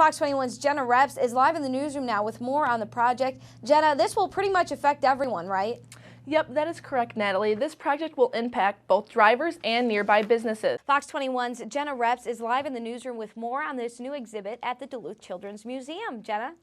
Fox 21's Jena Reps is live in the newsroom now with more on the project. Jena, this will pretty much affect everyone, right? Yep, that is correct, Natalie. This project will impact both drivers and nearby businesses. Fox 21's Jena Reps is live in the newsroom with more on this new exhibit at the Duluth Children's Museum. Jena?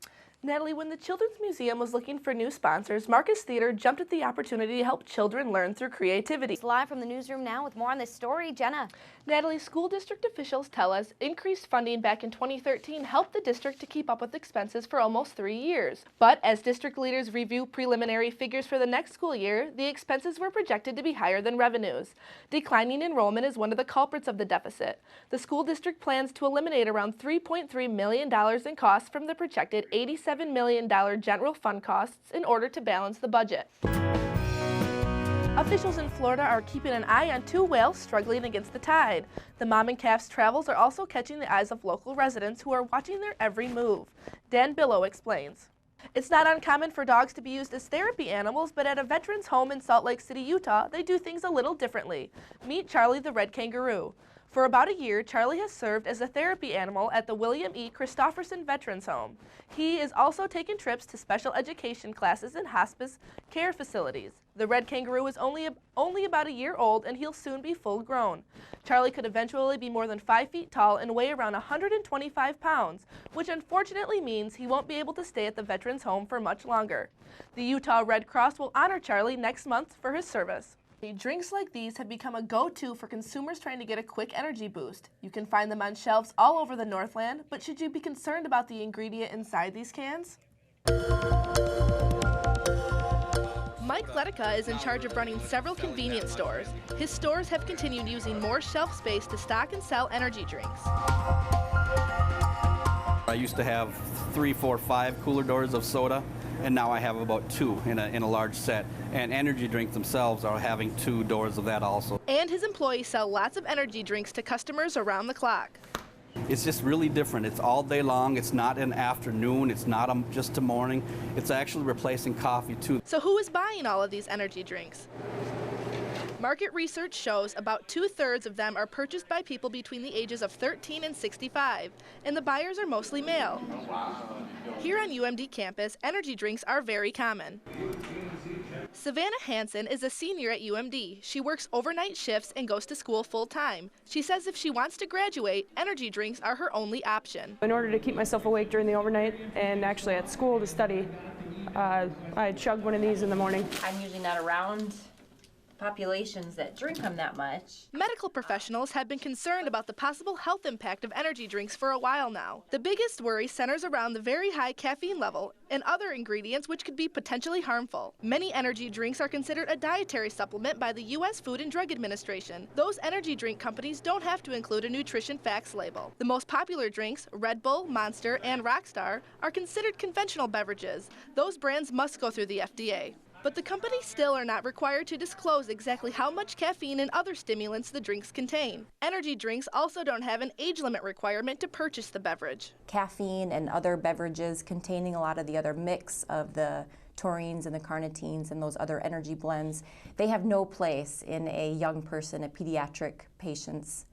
Natalie, when the Children's Museum was looking for new sponsors, Marcus Theater jumped at the opportunity to help children learn through creativity. It's live from the newsroom now with more on this story. Jena? Natalie, school district officials tell us increased funding back in 2013 helped the district to keep up with expenses for almost 3 years. But as district leaders review preliminary figures for the next school year, the expenses were projected to be higher than revenues. Declining enrollment is one of the culprits of the deficit. The school district plans to eliminate around $3.3 million in costs from the projected $87 million general fund costs in order to balance the budget. Officials in Florida are keeping an eye on two whales struggling against the tide. The mom and calf's travels are also catching the eyes of local residents who are watching their every move. Dan Billow explains. It's not uncommon for dogs to be used as therapy animals, but at a veterans home in Salt Lake City, Utah, they do things a little differently. Meet Charlie the red kangaroo. For about a year, Charlie has served as a therapy animal at the William E. Christofferson Veterans Home. He is also taking trips to special education classes and hospice care facilities. The red kangaroo is only about a year old, and he'll soon be full grown. Charlie could eventually be more than 5 feet tall and weigh around 125 pounds, which unfortunately means he won't be able to stay at the Veterans Home for much longer. The Utah Red Cross will honor Charlie next month for his service. Drinks like these have become a go-to for consumers trying to get a quick energy boost. You can find them on shelves all over the Northland, but should you be concerned about the ingredient inside these cans? Mike Letica is in charge of running several convenience stores. His stores have continued using more shelf space to stock and sell energy drinks. I used to have 3, 4, 5 cooler doors of soda, and now I have about 2 in a large set. And energy drinks themselves are having 2 doors of that also. And his employees sell lots of energy drinks to customers around the clock. It's just really different. It's all day long. It's not an afternoon. It's not just a morning. It's actually replacing coffee too. So who is buying all of these energy drinks? Market research shows about 2/3 of them are purchased by people between the ages of 13 and 65, and the buyers are mostly male. Here on UMD campus, energy drinks are very common. Savannah Hansen is a senior at UMD. She works overnight shifts and goes to school full-time. She says if she wants to graduate, energy drinks are her only option. In order to keep myself awake during the overnight and actually at school to study, I chug one of these in the morning. I'm usually not around populations that drink them that much. Medical professionals have been concerned about the possible health impact of energy drinks for a while now. The biggest worry centers around the very high caffeine level and other ingredients which could be potentially harmful. Many energy drinks are considered a dietary supplement by the U.S. Food and Drug Administration. Those energy drink companies don't have to include a nutrition facts label. The most popular drinks, Red Bull, Monster, and Rockstar, are considered conventional beverages. Those brands must go through the FDA. But the companies still are not required to disclose exactly how much caffeine and other stimulants the drinks contain. Energy drinks also don't have an age limit requirement to purchase the beverage. Caffeine and other beverages containing a lot of the other mix of the taurines and the carnitines and those other energy blends, they have no place in a young person, a pediatric patient's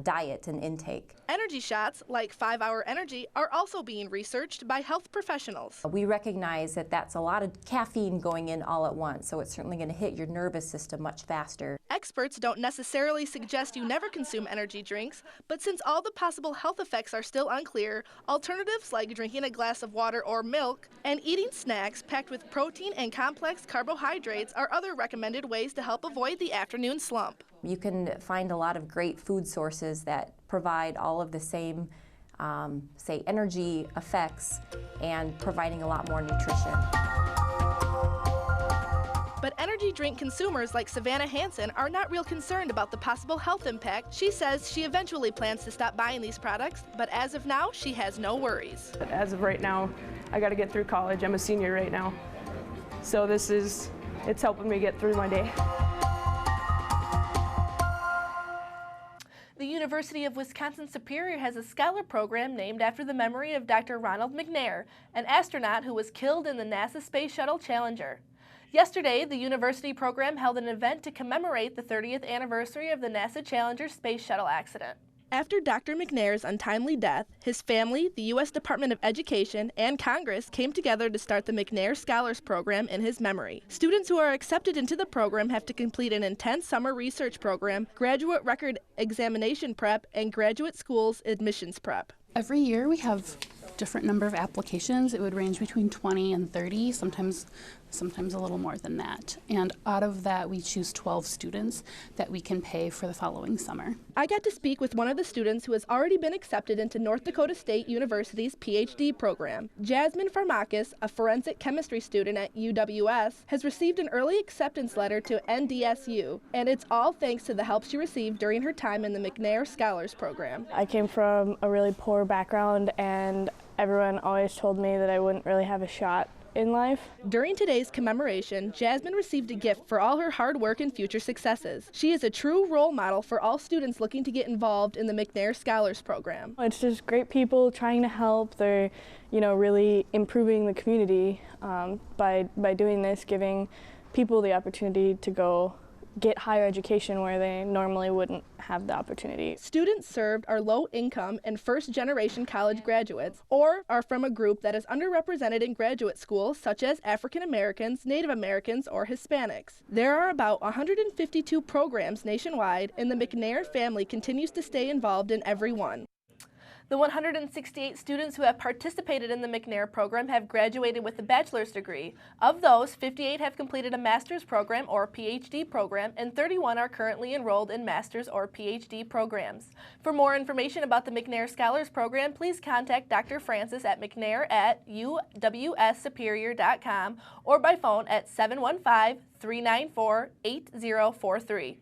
diet and intake. Energy shots, like 5-Hour Energy, are also being researched by health professionals. We recognize that that's a lot of caffeine going in all at once, so it's certainly going to hit your nervous system much faster. Experts don't necessarily suggest you never consume energy drinks, but since all the possible health effects are still unclear, alternatives like drinking a glass of water or milk and eating snacks packed with protein and complex carbohydrates are other recommended ways to help avoid the afternoon slump. You can find a lot of great food sources that provide all of the same, say, energy effects and providing a lot more nutrition. But energy drink consumers like Savannah Hansen are not real concerned about the possible health impact. She says she eventually plans to stop buying these products, but as of now, she has no worries. As of right now, I got to get through college. I'm a senior right now. So it's helping me get through my day. The University of Wisconsin-Superior has a scholar program named after the memory of Dr. Ronald McNair, an astronaut who was killed in the NASA Space Shuttle Challenger. Yesterday, the university program held an event to commemorate the 30th anniversary of the NASA Challenger Space Shuttle accident. After Dr. McNair's untimely death, his family, the U.S. Department of Education, and Congress came together to start the McNair Scholars Program in his memory. Students who are accepted into the program have to complete an intense summer research program, graduate record examination prep, and graduate school's admissions prep. Every year we have different number of applications. It would range between 20 and 30, sometimes a little more than that. And out of that, we choose 12 students that we can pay for the following summer. I got to speak with one of the students who has already been accepted into North Dakota State University's PhD program. Jasmine Farmakis, a forensic chemistry student at UWS, has received an early acceptance letter to NDSU, and it's all thanks to the help she received during her time in the McNair Scholars Program. I came from a really poor background, and everyone always told me that I wouldn't really have a shot in life. During today's commemoration, Jasmine received a gift for all her hard work and future successes. She is a true role model for all students looking to get involved in the McNair Scholars Program. It's just great people trying to help. They're, really improving the community by doing this, giving people the opportunity to go get higher education where they normally wouldn't have the opportunity. Students served are low-income and first-generation college graduates, or are from a group that is underrepresented in graduate school, such as African Americans, Native Americans, or Hispanics. There are about 152 programs nationwide, and the McNair family continues to stay involved in every one. The 168 students who have participated in the McNair program have graduated with a bachelor's degree. Of those, 58 have completed a master's program or PhD program, and 31 are currently enrolled in master's or PhD programs. For more information about the McNair Scholars Program, please contact Dr. Francis at McNair at uwssuperior.com or by phone at 715-394-8043.